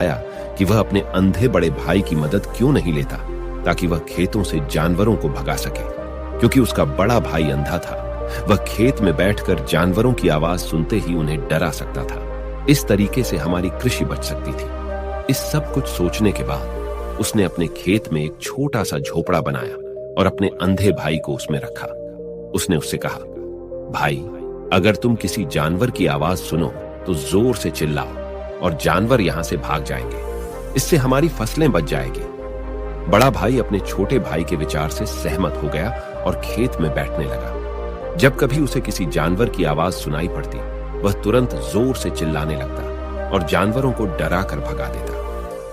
कि वह अपने अंधे बड़े भाई की मदद क्यों नहीं लेता ताकि वह खेतों से जानवरों को भगा सके। क्योंकि उसका बड़ा भाई अंधा था, वह खेत में बैठकर जानवरों की आवाज सुनते ही उन्हें डरा सकता था। इस तरीके से हमारी कृषि बच सकती थी। इस सब कुछ सोचने के बाद उसने अपने खेत में एक छोटा सा झोपड़ा बनाया और अपने अंधे भाई को उसमें रखा। उसने उससे कहा, भाई, अगर तुम किसी जानवर की आवाज सुनो तो जोर से चिल्लाओ और जानवर यहां से भाग जाएंगे। इससे हमारी फसलें बच जाएगी। बड़ा भाई अपने छोटे भाई के विचार से सहमत हो गया और खेत में बैठने लगा। जब कभी उसे किसी जानवर की आवाज सुनाई पड़ती, वह तुरंत जोर से चिल्लाने लगता और जानवरों को डरा कर भगा देता।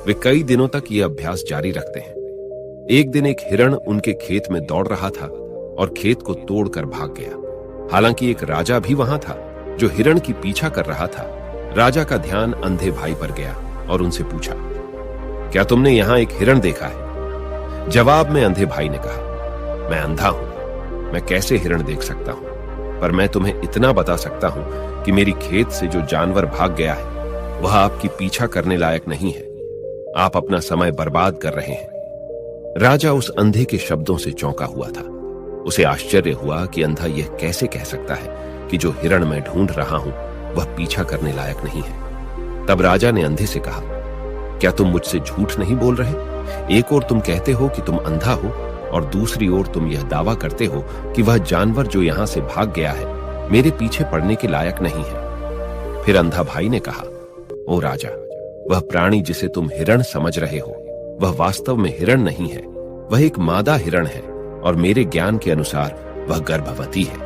वे कई दिनों तक यह अभ्यास जारी रखते हैं। एक दिन एक हिरण उनके खेत में दौड़ रहा था और खेत को तोड़कर भाग गया। हालांकि एक राजा भी वहां था जो हिरण की पीछा कर रहा था। राजा का ध्यान अंधे भाई पर गया और उनसे पूछा, क्या तुमने यहां एक हिरण देखा है? जवाब में अंधे भाई ने कहा, मैं अंधा हूं, मैं कैसे हिरण देख सकता हूं? पर मैं तुम्हें इतना बता सकता हूं कि मेरी खेत से जो जानवर भाग गया है वह आपकी पीछा करने लायक नहीं है। आप अपना समय बर्बाद कर रहे हैं। राजा उस अंधे के शब्दों से चौंका हुआ था। उसे आश्चर्य हुआ कि अंधा यह कैसे कह सकता है कि जो हिरण मैं ढूंढ रहा हूं वह पीछा करने लायक नहीं है। तब राजा ने अंधे से कहा, क्या तुम मुझसे झूठ नहीं बोल रहे? एक ओर तुम कहते हो कि तुम अंधा हो और दूसरी ओर तुम यह दावा करते हो कि वह जानवर जो यहां से भाग गया है मेरे पीछे पड़ने के लायक नहीं है। फिर अंधा भाई ने कहा, ओ राजा, वह प्राणी जिसे तुम हिरण समझ रहे हो वह वास्तव में हिरण नहीं है। वह एक मादा हिरण है और मेरे ज्ञान के अनुसार वह गर्भवती है।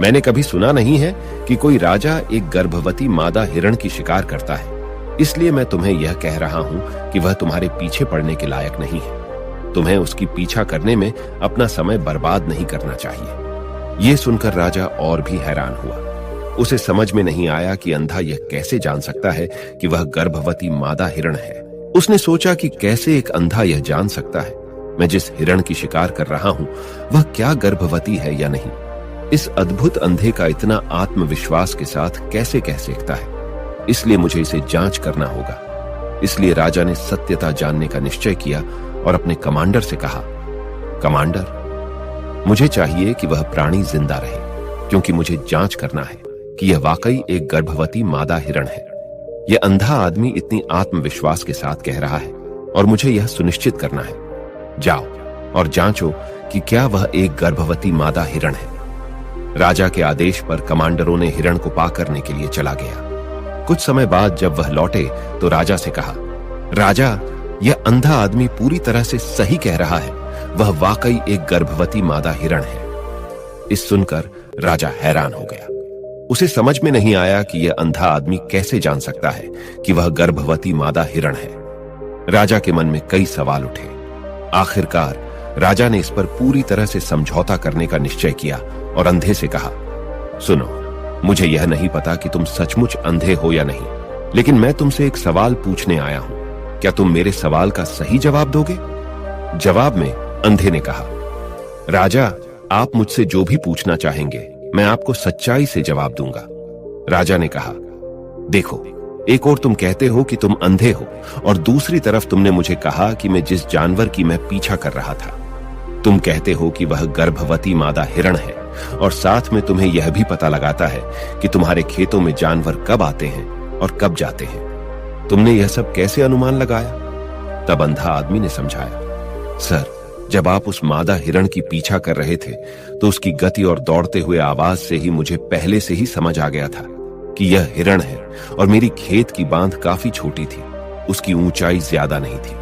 मैंने कभी सुना नहीं है कि कोई राजा एक गर्भवती मादा हिरण की शिकार करता है। इसलिए मैं तुम्हें यह कह रहा हूं कि वह तुम्हारे पीछे पड़ने के लायक नहीं है। तुम्हें उसकी पीछा करने में अपना समय बर्बाद नहीं करना चाहिए। यह सुनकर राजा और भी हैरान हुआ। उसे समझ में नहीं आया कि अंधा यह कैसे जान सकता है कि वह गर्भवती मादा हिरण है। उसने सोचा कि कैसे एक अंधा यह जान सकता है मैं जिस हिरण की शिकार कर रहा हूं वह क्या गर्भवती है या नहीं। इस अद्भुत अंधे का इतना आत्मविश्वास के साथ कैसे कह सकता है? इसलिए मुझे इसे जांच करना होगा। इसलिए राजा ने सत्यता जानने का निश्चय किया और अपने कमांडर से कहा, कमांडर, मुझे चाहिए कि वह प्राणी जिंदा रहे, क्योंकि मुझे जांच करना है कि यह वाकई एक गर्भवती मादा हिरण है। यह अंधा आदमी इतनी आत्मविश्वास के साथ कह रहा है और मुझे यह सुनिश्चित करना है। जाओ और जांचो कि क्या वह एक गर्भवती मादा हिरण है। राजा के आदेश पर कमांडरों ने हिरण को पा करने के लिए चला गया। कुछ समय बाद जब वह लौटे तो राजा से कहा, राजा, यह अंधा आदमी पूरी तरह से सही कह रहा है। वह वाकई एक गर्भवती मादा हिरण है। इस सुनकर राजा हैरान हो गया। उसे समझ में नहीं आया कि यह अंधा आदमी कैसे जान सकता है कि वह गर्भवती मादा हिरण है। राजा के मन में कई सवाल उठे। आखिरकार राजा ने इस पर पूरी तरह से समझौता करने का निश्चय किया और अंधे से कहा, सुनो, मुझे यह नहीं पता कि तुम सचमुच अंधे हो या नहीं, लेकिन मैं तुमसे एक सवाल पूछने आया हूं। क्या तुम मेरे सवाल का सही जवाब दोगे? जवाब में अंधे ने कहा, राजा, आप मुझसे जो भी पूछना चाहेंगे मैं आपको सच्चाई से जवाब दूंगा। राजा ने कहा, देखो, एक ओर तुम कहते हो कि तुम अंधे हो और दूसरी तरफ तुमने मुझे कहा कि मैं जिस जानवर की मैं पीछा कर रहा था, तुम कहते हो कि वह गर्भवती मादा हिरण है और साथ में तुम्हें यह भी पता लगाता है कि तुम्हारे खेतों में जानवर कब आते हैं और कब जाते हैं। तुमने यह सब कैसे अनुमान लगाया? तब अंधा आदमी ने समझाया, सर, जब आप उस मादा हिरण की पीछा कर रहे थे तो उसकी गति और दौड़ते हुए आवाज से ही मुझे पहले से ही समझ आ गया था कि यह हिरण है और मेरी खेत की बांध काफी छोटी थी, उसकी ऊंचाई ज्यादा नहीं थी।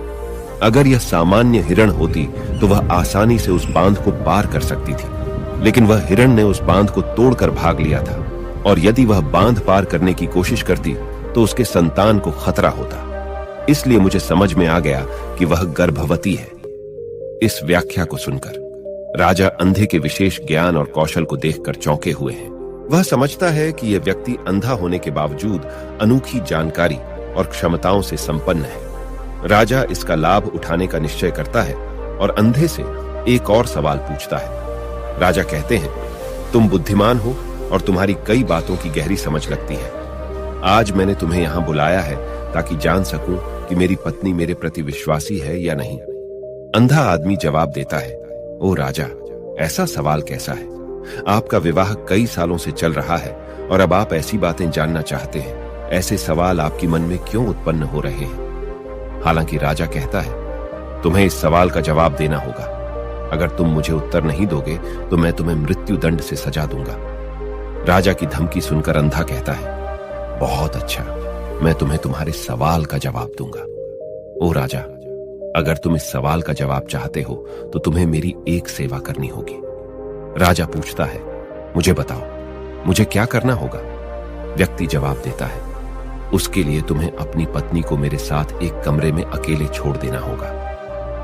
अगर यह सामान्य हिरण होती तो वह आसानी से उस बांध को पार कर सकती थी, लेकिन वह हिरण ने उस बांध को तोड़कर भाग लिया था और यदि वह बांध पार करने की कोशिश करती तो उसके संतान को खतरा होता। इसलिए मुझे समझ में आ गया कि वह गर्भवती है। इस व्याख्या को सुनकर राजा अंधे के विशेष ज्ञान और कौशल को देखकर चौंके हुए हैं। वह समझता है कि यह व्यक्ति अंधा होने के बावजूद अनोखी जानकारी और क्षमताओं से संपन्न है। राजा इसका लाभ उठाने का निश्चय करता है और अंधे से एक और सवाल पूछता है। राजा कहते हैं, तुम बुद्धिमान हो और तुम्हारी कई बातों की गहरी समझ लगती है। आज मैंने तुम्हें यहां बुलाया है ताकि जान सकूं कि मेरी पत्नी मेरे प्रति विश्वासी है या नहीं। अंधा आदमी जवाब देता है, ओ राजा, ऐसा सवाल कैसा है? आपका विवाह कई सालों से चल रहा है और अब आप ऐसी बातें जानना चाहते हैं। ऐसे सवाल आपके मन में क्यों उत्पन्न हो रहे हैं? हालांकि राजा कहता है, तुम्हें इस सवाल का जवाब देना होगा। अगर तुम मुझे उत्तर नहीं दोगे तो मैं तुम्हें मृत्यु दंड से सजा दूंगा। राजा की धमकी सुनकर अंधा कहता है, बहुत अच्छा, मैं तुम्हें तुम्हारे सवाल का जवाब दूंगा। ओ राजा, अगर तुम इस सवाल का जवाब चाहते हो तो तुम्हें मेरी एक सेवा करनी होगी। राजा पूछता है, मुझे बताओ, मुझे क्या करना होगा? व्यक्ति जवाब देता है, उसके लिए तुम्हें अपनी पत्नी को मेरे साथ एक कमरे में अकेले छोड़ देना होगा।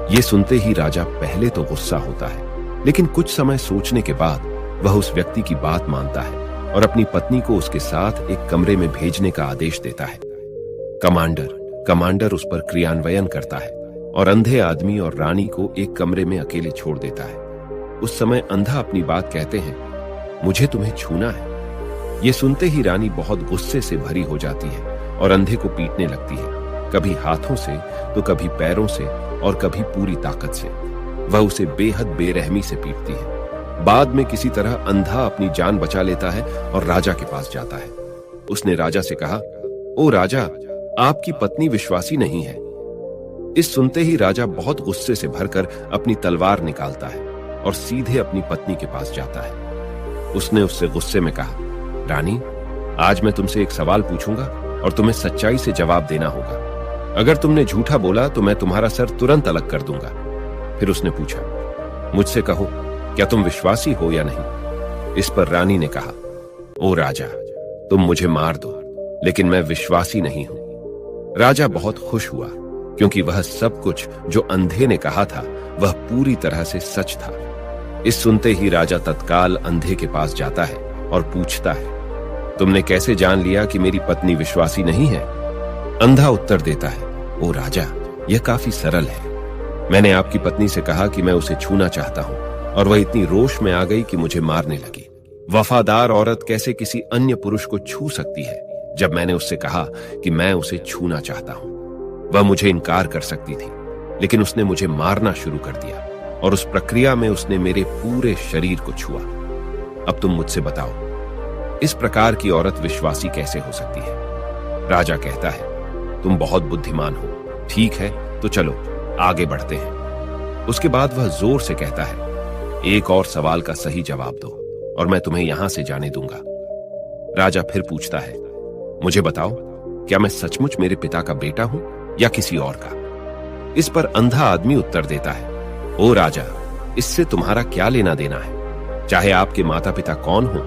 यह सुनते ही राजा पहले तो गुस्सा होता है, लेकिन कुछ समय सोचने के बाद वह उस व्यक्ति की बात मानता है और अपनी पत्नी को उसके साथ एक कमरे में भेजने का आदेश देता है। कमांडर उस पर क्रियान्वयन करता है और अंधे आदमी और रानी को एक कमरे में अकेले छोड़ देता है। उस समय अंधा अपनी बात कहते हैं, मुझे तुम्हें छूना है। यह सुनते ही रानी बहुत गुस्से से भरी हो जाती है और अंधे को पीटने लगती है, कभी हाथों से तो कभी पैरों से और कभी पूरी ताकत से। वह उसे बेहद बेरहमी से पीटती है। बाद में किसी तरह अंधा अपनी जान बचा लेता है और राजा के पास जाता है। उसने राजा से कहा, ओ राजा, आपकी पत्नी विश्वासी नहीं है। इस सुनते ही राजा बहुत गुस्से से भरकर अपनी तलवार निकालता है और सीधे अपनी पत्नी के पास जाता है। उसने उससे गुस्से में कहा, रानी, आज मैं तुमसे एक सवाल पूछूंगा और तुम्हें सच्चाई से जवाब देना होगा। अगर तुमने झूठा बोला तो मैं तुम्हारा सर तुरंत अलग कर दूंगा। फिर उसने पूछा, मुझसे कहो, क्या तुम विश्वासी हो या नहीं? इस पर रानी ने कहा, ओ राजा, तुम मुझे मार दो, लेकिन मैं विश्वासी नहीं हूं। राजा बहुत खुश हुआ, क्योंकि वह सब कुछ जो अंधे ने कहा था वह पूरी तरह से सच था। इस सुनते ही राजा तत्काल अंधे के पास जाता है और पूछता है, तुमने कैसे जान लिया कि मेरी पत्नी विश्वासी नहीं है? अंधा उत्तर देता है, ओ राजा, यह काफी सरल है। मैंने आपकी पत्नी से कहा कि मैं उसे छूना चाहता हूं और वह इतनी रोष में आ गई कि मुझे मारने लगी। वफादार औरत कैसे किसी अन्य पुरुष को छू सकती है? जब मैंने उससे कहा कि मैं उसे छूना चाहता हूं, वह मुझे इनकार कर सकती थी, लेकिन उसने मुझे मारना शुरू कर दिया और उस प्रक्रिया में उसने मेरे पूरे शरीर को छुआ। अब तुम मुझसे बताओ, इस प्रकार की औरत विश्वासी कैसे हो सकती है? राजा कहता है, तुम बहुत बुद्धिमान हो। ठीक है, तो चलो आगे बढ़ते हैं। उसके बाद वह जोर से कहता है, एक और सवाल का सही जवाब दो और मैं तुम्हें यहां से जाने दूंगा। राजा फिर पूछता है, मुझे बताओ, क्या मैं सचमुच मेरे पिता का बेटा हूं या किसी और का? इस पर अंधा आदमी उत्तर देता है, ओ राजा, इससे तुम्हारा क्या लेना देना है? चाहे आपके माता पिता कौन हो,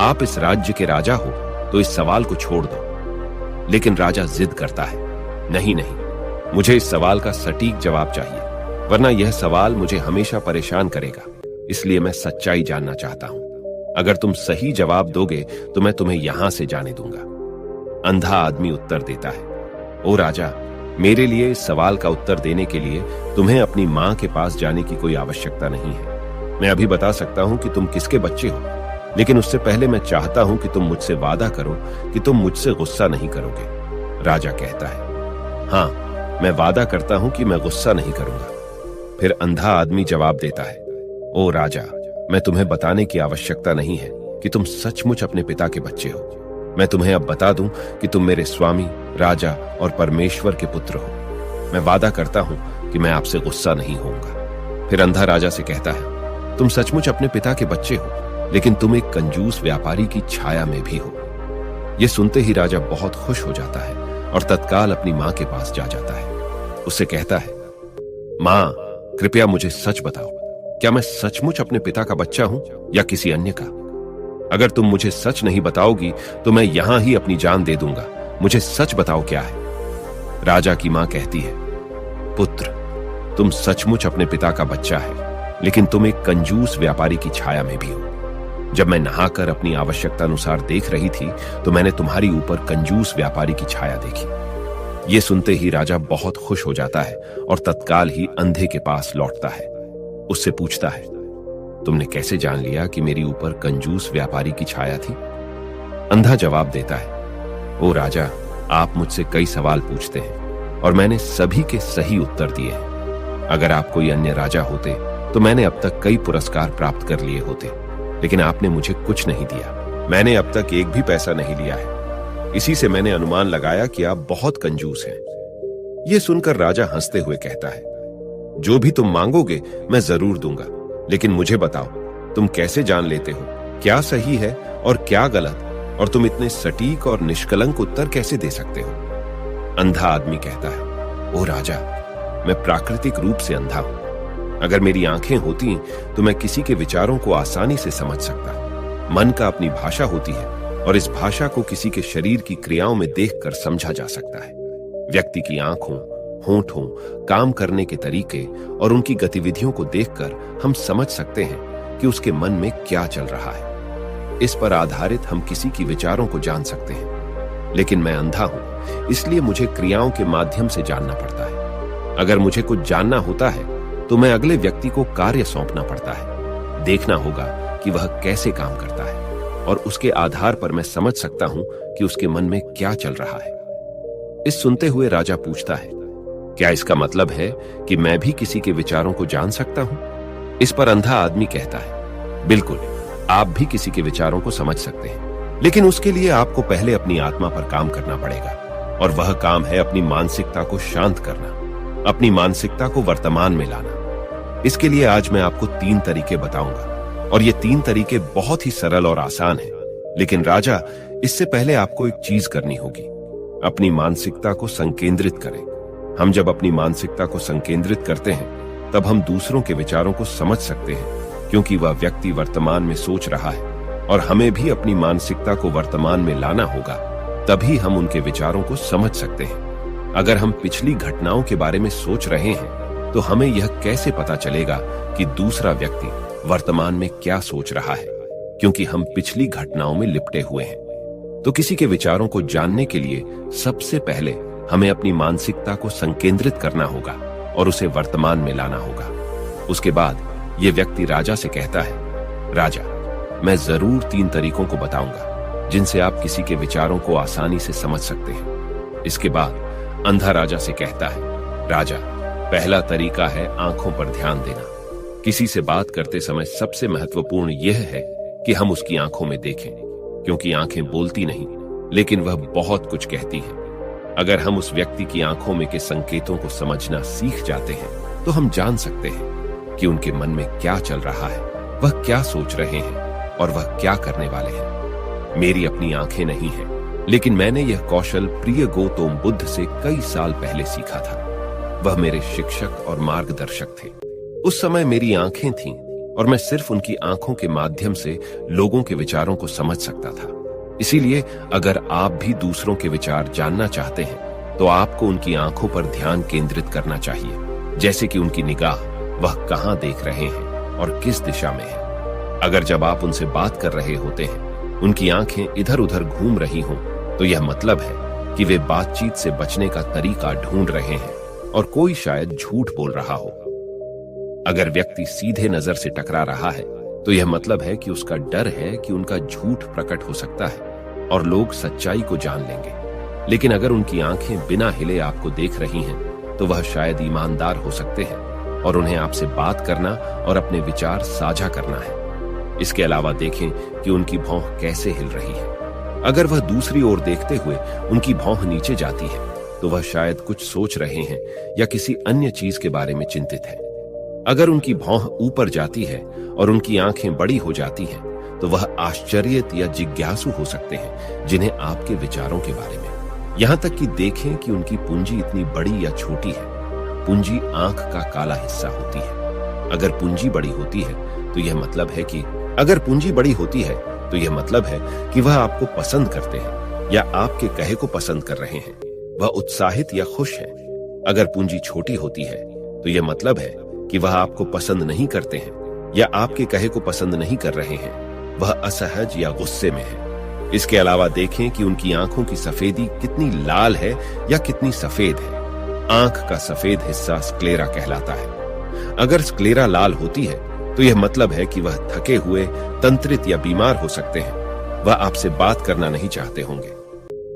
आप इस राज्य के राजा हो, तो इस सवाल को छोड़ दो। लेकिन राजा जिद करता है, नहीं, मुझे इस सवाल का सटीक जवाब चाहिए, वरना यह सवाल मुझे हमेशा परेशान करेगा। इसलिए मैं सच्चाई जानना चाहता हूं। अगर तुम सही जवाब दोगे तो मैं तुम्हें यहां से जाने दूंगा। अंधा आदमी उत्तर देता है, ओ राजा, मेरे लिए इस सवाल का उत्तर देने के लिए तुम्हें अपनी मां के पास जाने की कोई आवश्यकता नहीं है। मैं अभी बता सकता हूं कि तुम किसके बच्चे हो, लेकिन उससे पहले मैं चाहता हूं कि तुम मुझसे वादा करो कि तुम मुझसे गुस्सा नहीं करोगे। राजा कहता है, हां, मैं वादा करता हूं कि मैं गुस्सा नहीं करूंगा। फिर अंधा आदमी जवाब देता है, ओ राजा, मैं तुम्हें बताने की आवश्यकता नहीं है कि तुम सचमुच अपने पिता के बच्चे हो। मैं तुम्हें अब बता दूं कि तुम मेरे स्वामी, राजा और परमेश्वर के पुत्र हो। मैं वादा करता हूं कि मैं आपसे गुस्सा नहीं होऊंगा। फिर अंधा राजा से कहता है, तुम सचमुच अपने पिता के बच्चे हो, लेकिन तुम एक कंजूस व्यापारी की छाया में भी हो। यह सुनते ही राजा बहुत खुश हो जाता है और तत्काल अपनी मां के पास जा जाता है। उससे कहता है, मां, कृपया मुझे सच बताओ, क्या मैं सचमुच अपने पिता का बच्चा हूं या किसी अन्य का? अगर तुम मुझे सच नहीं बताओगी तो मैं यहां ही अपनी जान दे दूंगा। मुझे सच बताओ, क्या है? राजा की मां कहती है, पुत्र, तुम सचमुच अपने पिता का बच्चा है, लेकिन तुम एक कंजूस व्यापारी की छाया में भी हो। जब मैं नहाकर अपनी आवश्यकता अनुसार देख रही थी तो मैंने तुम्हारी ऊपर कंजूस व्यापारी की छाया देखी। यह सुनते ही राजा बहुत खुश हो जाता है और तत्काल ही अंधे के पास लौटता है। उससे पूछता है, तुमने कैसे जान लिया कि मेरी ऊपर कंजूस व्यापारी की छाया थी? अंधा जवाब देता है, ओ राजा, आप मुझसे कई सवाल पूछते हैं और मैंने सभी के सही उत्तर दिए हैं। अगर आप कोई अन्य राजा होते तो मैंने अब तक कई पुरस्कार प्राप्त कर लिए होते, लेकिन आपने मुझे कुछ नहीं दिया। मैंने अब तक एक भी पैसा नहीं लिया है। इसी से मैंने अनुमान लगाया कि आप बहुत कंजूस हैं। यह सुनकर राजा हंसते हुए कहता है, जो भी तुम मांगोगे मैं जरूर दूंगा, लेकिन मुझे बताओ तुम कैसे जान लेते हो क्या सही है और क्या गलत, और तुम इतने सटीक और निष्कलंक उत्तर कैसे दे सकते हो? अंधा आदमी कहता है, ओ राजा, मैं प्राकृतिक रूप से अंधा हूं। अगर मेरी आंखें होती तो मैं किसी के विचारों को आसानी से समझ सकता। मन का अपनी भाषा होती है और इस भाषा को किसी के शरीर की क्रियाओं में देखकर समझा जा सकता है। व्यक्ति की आंखों, होठों, काम करने के तरीके और उनकी गतिविधियों को देखकर हम समझ सकते हैं कि उसके मन में क्या चल रहा है। इस पर आधारित हम किसी की विचारों को जान सकते हैं। लेकिन मैं अंधा हूं, इसलिए मुझे क्रियाओं के माध्यम से जानना पड़ता है। अगर मुझे कुछ जानना होता है तो मैं अगले व्यक्ति को कार्य सौंपना पड़ता है। देखना होगा कि वह कैसे काम करता है और उसके आधार पर मैं समझ सकता हूं कि उसके मन में क्या चल रहा है। इस सुनते हुए राजा पूछता है, क्या इसका मतलब है कि मैं भी किसी के विचारों को जान सकता हूं? इस पर अंधा आदमी कहता है, बिल्कुल, आप भी किसी के विचारों को समझ सकते हैं, लेकिन उसके लिए आपको पहले अपनी आत्मा पर काम करना पड़ेगा, और वह काम है अपनी मानसिकता को शांत करना, अपनी मानसिकता को वर्तमान में लाना। इसके लिए आज मैं आपको 3 तरीके बताऊंगा, और ये 3 तरीके बहुत ही सरल और आसान हैं। लेकिन राजा, इससे पहले आपको एक चीज करनी होगी, अपनी मानसिकता को संकेंद्रित करें। हम जब अपनी मानसिकता को संकेंद्रित करते हैं तब हम दूसरों के विचारों को समझ सकते हैं, क्योंकि वह व्यक्ति वर्तमान में सोच रहा है, और हमें भी अपनी मानसिकता को वर्तमान में लाना होगा, तभी हम उनके विचारों को समझ सकते हैं। अगर हम पिछली घटनाओं के बारे में सोच रहे हैं तो हमें यह कैसे पता चलेगा कि दूसरा व्यक्ति वर्तमान में क्या सोच रहा है, क्योंकि हम पिछली घटनाओं में लिपटे हुए हैं। तो किसी के विचारों को जानने के लिए सबसे पहले हमें अपनी मानसिकता को संकेंद्रित करना होगा और उसे वर्तमान में लाना होगा। उसके बाद यह व्यक्ति राजा से कहता है, राजा, मैं जरूर 3 तरीकों को बताऊंगा जिनसे आप किसी के विचारों को आसानी से समझ सकते हैं। इसके बाद अंधा राजा से कहता है, राजा, पहला तरीका है आंखों पर ध्यान देना। किसी से बात करते समय सबसे महत्वपूर्ण यह है कि हम उसकी आंखों में देखें, क्योंकि आंखें बोलती नहीं, लेकिन वह बहुत कुछ कहती हैं। अगर हम उस व्यक्ति की आंखों में के संकेतों को समझना सीख जाते हैं तो हम जान सकते हैं कि उनके मन में क्या चल रहा है, वह क्या सोच रहे हैं और वह क्या करने वाले हैं। मेरी अपनी आंखें नहीं हैं, लेकिन मैंने यह कौशल प्रिय गौतम बुद्ध से कई साल पहले सीखा था। वह मेरे शिक्षक और मार्गदर्शक थे। उस समय मेरी आंखें थीं और मैं सिर्फ उनकी आंखों के माध्यम से लोगों के विचारों को समझ सकता था। इसीलिए अगर आप भी दूसरों के विचार जानना चाहते हैं तो आपको उनकी आंखों पर ध्यान केंद्रित करना चाहिए, जैसे कि उनकी निगाह, वह कहां देख रहे हैं और किस दिशा में है। अगर जब आप उनसे बात कर रहे होते हैं उनकी आंखें इधर उधर घूम रही हों तो यह मतलब है कि वे बातचीत से बचने का तरीका ढूंढ रहे हैं और कोई शायद झूठ बोल रहा हो। अगर व्यक्ति सीधे नजर से टकरा रहा है तो यह मतलब है कि उसका डर है कि उनका झूठ प्रकट हो सकता है और लोग सच्चाई को जान लेंगे। लेकिन अगर उनकी आंखें बिना हिले आपको देख रही हैं तो वह शायद ईमानदार हो सकते हैं और उन्हें आपसे बात करना और अपने विचार साझा करना है। इसके अलावा देखें कि उनकी भौं कैसे हिल रही है। अगर वह दूसरी ओर देखते हुए उनकी भौं नीचे जाती है तो वह शायद कुछ सोच रहे हैं या किसी अन्य चीज के बारे में चिंतित है। अगर उनकी भौं ऊपर जाती है और उनकी आंखें बड़ी हो जाती हैं तो वह आश्चर्यित या जिज्ञासु हो सकते हैं जिन्हें आपके विचारों के बारे में। यहां तक कि देखें कि उनकी पूंजी इतनी बड़ी या छोटी है। पूंजी आंख का काला हिस्सा होती है। अगर पूंजी बड़ी होती है तो यह मतलब है कि वह आपको पसंद करते हैं या आपके कहे को पसंद कर रहे हैं। वह उत्साहित या खुश हैं। अगर पूंजी छोटी होती है तो यह मतलब है कि वह आपको पसंद नहीं करते हैं या आपके कहे को पसंद नहीं कर रहे हैं। वह असहज या गुस्से में है। इसके अलावा देखें कि उनकी आंखों की सफेदी कितनी लाल है या कितनी सफेद है। आंख का सफेद हिस्सा स्क्लेरा कहलाता है। अगर स्क्लेरा लाल होती है तो यह मतलब है कि वह थके हुए, तंत्रित या बीमार हो सकते हैं। वह आपसे बात करना नहीं चाहते होंगे।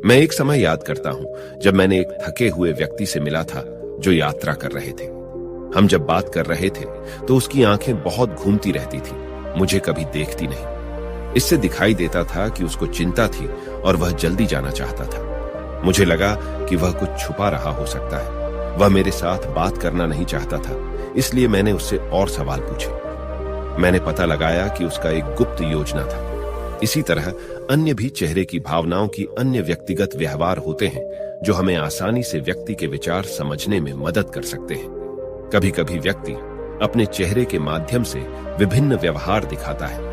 मैं एक समय याद करता हूं जब मैंने एक थके हुए व्यक्ति से मिला था जो यात्रा कर रहे थे। हम जब बात कर रहे थे तो उसकी आंखें बहुत घूमती रहती थी, मुझे कभी देखती नहीं। इससे दिखाई देता था कि उसको चिंता थी और वह जल्दी जाना चाहता था। मुझे लगा कि वह कुछ छुपा रहा हो सकता है। वह मेरे साथ बात करना नहीं चाहता था, इसलिए मैंने उससे और सवाल पूछे। मैंने पता लगाया कि उसका एक गुप्त योजना था। इसी तरह अन्य भी चेहरे की भावनाओं की अन्य व्यक्तिगत व्यवहार होते हैं जो हमें आसानी से व्यक्ति के विचार समझने में मदद कर सकते हैं। कभी कभी व्यक्ति अपने चेहरे के माध्यम से विभिन्न व्यवहार दिखाता है।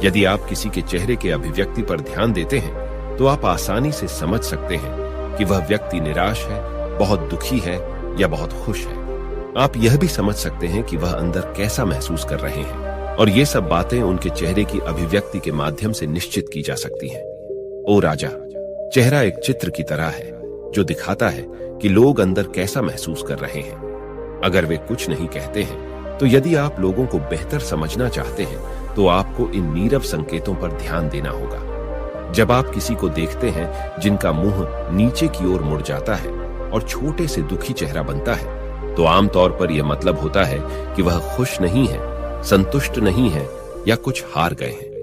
यदि आप किसी के चेहरे के अभिव्यक्ति पर ध्यान देते हैं तो आप आसानी से समझ सकते हैं कि वह व्यक्ति निराश है, बहुत दुखी है या बहुत खुश है। आप यह भी समझ सकते हैं कि वह अंदर कैसा महसूस कर रहे हैं, और ये सब बातें उनके चेहरे की अभिव्यक्ति के माध्यम से निश्चित की जा सकती हैं। ओ राजा, चेहरा एक चित्र की तरह है जो दिखाता है कि लोग अंदर कैसा महसूस कर रहे हैं। अगर वे कुछ नहीं कहते हैं तो यदि आप लोगों को बेहतर समझना चाहते हैं तो आपको इन नीरव संकेतों पर ध्यान देना होगा। जब आप किसी को देखते हैं जिनका मुंह नीचे की ओर मुड़ जाता है और छोटे से दुखी चेहरा बनता है, तो आमतौर पर यह मतलब होता है कि वह खुश नहीं है, संतुष्ट नहीं है या कुछ हार गए हैं।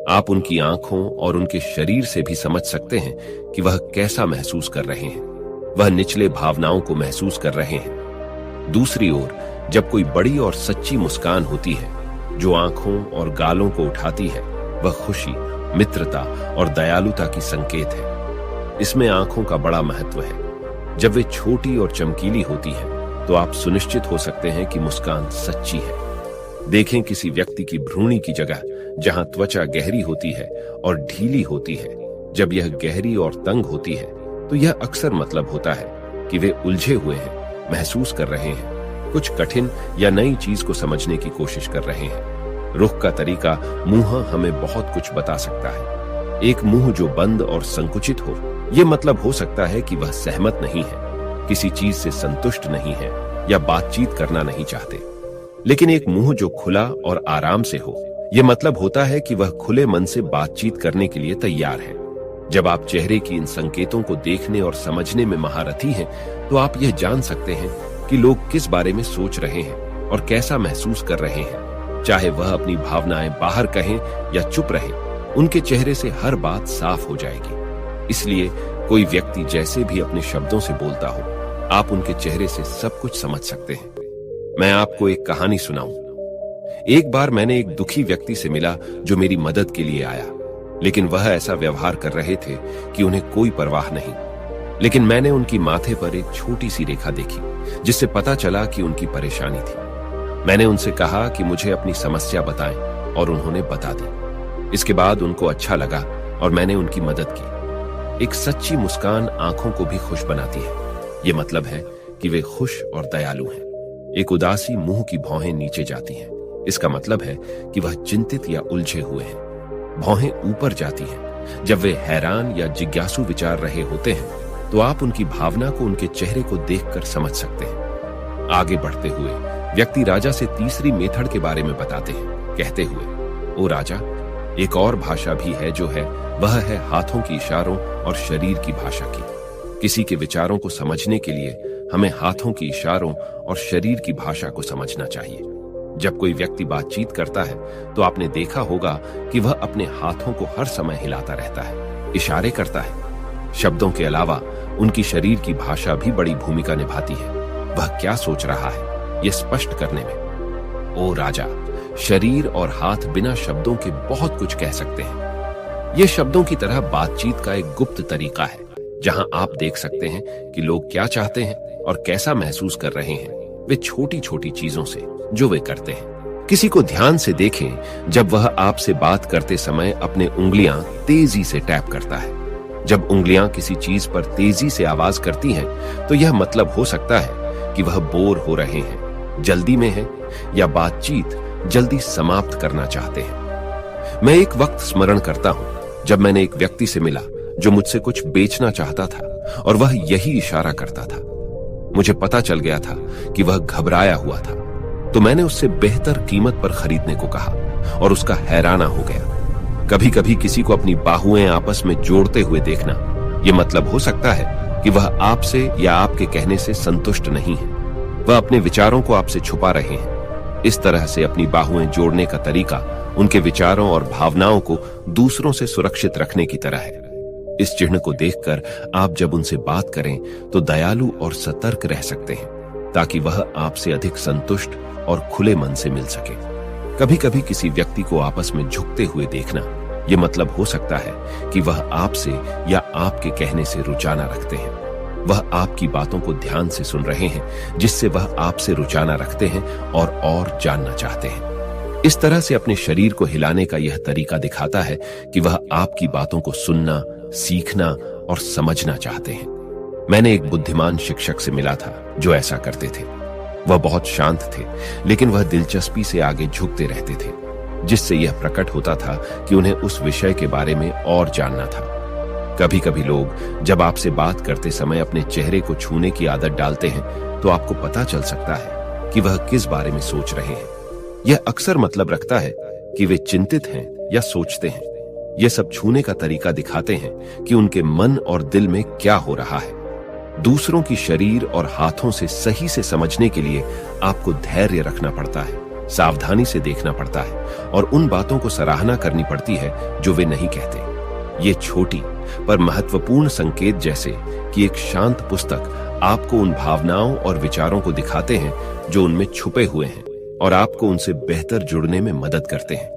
आप उनकी आंखों और उनके शरीर से भी समझ सकते हैं कि वह कैसा महसूस कर रहे हैं। वह निचले भावनाओं को महसूस कर रहे हैं। दूसरी ओर, जब कोई बड़ी और सच्ची मुस्कान होती है जो आंखों और गालों को उठाती है, वह खुशी, मित्रता और दयालुता की संकेत है। इसमें आंखों का बड़ा महत्व है। जब वे छोटी और चमकीली होती है तो आप सुनिश्चित हो सकते हैं कि मुस्कान सच्ची है। देखें किसी व्यक्ति की भ्रूणी की जगह जहां त्वचा गहरी होती है और ढीली होती है, जब यह गहरी और तंग होती है तो यह अक्सर मतलब होता है कि वे उलझे हुए हैं, महसूस कर रहे हैं, कुछ कठिन या नई चीज को समझने की कोशिश कर रहे हैं। रुख का तरीका मुंह हमें बहुत कुछ बता सकता है। एक मुंह जो बंद और संकुचित हो, यह मतलब हो सकता है कि वह सहमत नहीं है, किसी चीज से संतुष्ट नहीं है या बातचीत करना नहीं चाहते। लेकिन एक मुंह जो खुला और आराम से हो, यह मतलब होता है कि वह खुले मन से बातचीत करने के लिए तैयार है। जब आप चेहरे की इन संकेतों को देखने और समझने में महारथी हैं, तो आप यह जान सकते हैं कि लोग किस बारे में सोच रहे हैं और कैसा महसूस कर रहे हैं। चाहे वह अपनी भावनाएं बाहर कहें या चुप रहे, उनके चेहरे से हर बात साफ हो जाएगी। इसलिए कोई व्यक्ति जैसे भी अपने शब्दों से बोलता हो, आप उनके चेहरे से सब कुछ समझ सकते हैं। मैं आपको एक कहानी सुनाऊं। एक बार मैंने एक दुखी व्यक्ति से मिला जो मेरी मदद के लिए आया, लेकिन वह ऐसा व्यवहार कर रहे थे कि उन्हें कोई परवाह नहीं। लेकिन मैंने उनकी माथे पर एक छोटी सी रेखा देखी जिससे पता चला कि उनकी परेशानी थी। मैंने उनसे कहा कि मुझे अपनी समस्या बताएं और उन्होंने बता दी। इसके बाद उनको अच्छा लगा और मैंने उनकी मदद की। एक सच्ची मुस्कान आंखों को भी खुश बनाती है। ये मतलब है कि वे खुश और दयालु हैं। एक उदासी मुंह की भौहें नीचे जाती हैं। इसका मतलब है कि वह चिंतित या उलझे हुए हैं। भौहें ऊपर जाती हैं जब वे हैरान या जिज्ञासु विचार रहे होते हैं, तो आप उनकी भावना को उनके चेहरे को देखकर समझ सकते हैं। आगे बढ़ते हुए व्यक्ति राजा से तीसरी मेथड के बारे में बताते हैं, कहते हुए, ओ राजा, एक और भाषा भी है जो है, वह है हाथों की इशारों और शरीर की भाषा की। किसी के विचारों को समझने के लिए हमें हाथों की इशारों और शरीर की भाषा को समझना चाहिए। जब कोई व्यक्ति बातचीत करता है तो आपने देखा होगा कि वह अपने हाथों को हर समय हिलाता रहता है, इशारे करता है। शब्दों के अलावा उनकी शरीर की भाषा भी बड़ी भूमिका निभाती है। वह क्या सोच रहा है, यह स्पष्ट करने में। ओ राजा, शरीर और हाथ बिना शब्दों के बहुत कुछ कह सकते हैं। यह शब्दों की तरह बातचीत का एक गुप्त तरीका है, जहां आप देख सकते हैं कि लोग क्या चाहते हैं और कैसा महसूस कर रहे हैं, वे छोटी छोटी चीजों से जो वे करते हैं। किसी को ध्यान से देखें जब वह आपसे बात करते समय अपने उंगलियां तेजी से टैप करता है। जब उंगलियां किसी चीज पर तेजी से आवाज करती हैं, तो यह मतलब हो सकता है कि वह बोर हो रहे हैं, जल्दी में है या बातचीत जल्दी समाप्त करना चाहते हैं। मैं एक वक्त स्मरण करता हूं जब मैंने एक व्यक्ति से मिला जो मुझसे कुछ बेचना चाहता था और वह यही इशारा करता था। मुझे पता चल गया था कि वह घबराया हुआ था, तो मैंने उससे बेहतर कीमत पर खरीदने को कहा और उसका हैराना हो गया। कभी कभी किसी को अपनी बाहुएं आपस में जोड़ते हुए देखना ये मतलब हो सकता है कि वह आपसे या आपके कहने से संतुष्ट नहीं है। वह अपने विचारों को आपसे छुपा रहे हैं। इस तरह से अपनी बाहुएं जोड़ने का तरीका उनके विचारों और भावनाओं को दूसरों से सुरक्षित रखने की तरह है। इस चिन्ह को देखकर आप जब उनसे बात करें तो दयालु और सतर्क रह सकते हैं, ताकि वह आपसे अधिक संतुष्ट और खुले मन से मिल सके। कभी कभी किसी व्यक्ति को आपस में झुकते हुए देखना, यह मतलब हो सकता है कि वह आपसे या आपके कहने से रुचाना रखते हैं। वह आपकी बातों को ध्यान से सुन रहे हैं, जिससे वह आपसे रुचाना रखते हैं और जानना चाहते हैं। इस तरह से अपने शरीर को हिलाने का यह तरीका दिखाता है कि वह आपकी बातों को सुनना, सीखना और समझना चाहते हैं। मैंने एक बुद्धिमान शिक्षक से मिला था जो ऐसा करते थे। वह बहुत शांत थे, लेकिन वह दिलचस्पी से आगे झुकते रहते थे, जिससे यह प्रकट होता था कि उन्हें उस विषय के बारे में और जानना था। कभी कभी लोग जब आपसे बात करते समय अपने चेहरे को छूने की आदत डालते हैं, तो आपको पता चल सकता है कि वह किस बारे में सोच रहे हैं। यह अक्सर मतलब रखता है कि वे चिंतित हैं या सोचते हैं। यह सब छूने का तरीका दिखाते हैं कि उनके मन और दिल में क्या हो रहा है। दूसरों की शरीर और हाथों से सही से समझने के लिए आपको धैर्य रखना पड़ता है, सावधानी से देखना पड़ता है और उन बातों को सराहना करनी पड़ती है जो वे नहीं कहते। ये छोटी पर महत्वपूर्ण संकेत, जैसे कि एक शांत पुस्तक, आपको उन भावनाओं और विचारों को दिखाते हैं जो उनमें छुपे हुए हैं और आपको उनसे बेहतर जुड़ने में मदद करते हैं।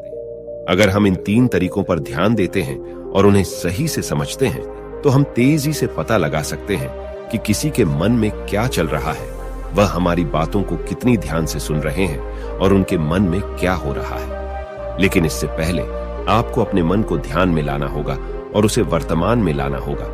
अगर हम इन 3 तरीकों पर ध्यान देते हैं और उन्हें सही से समझते हैं, तो हम तेजी से पता लगा सकते हैं कि किसी के मन में क्या चल रहा है, वह हमारी बातों को कितनी ध्यान से सुन रहे हैं और उनके मन में क्या हो रहा है। लेकिन इससे पहले आपको अपने मन को ध्यान में लाना होगा और उसे वर्तमान में लाना होगा।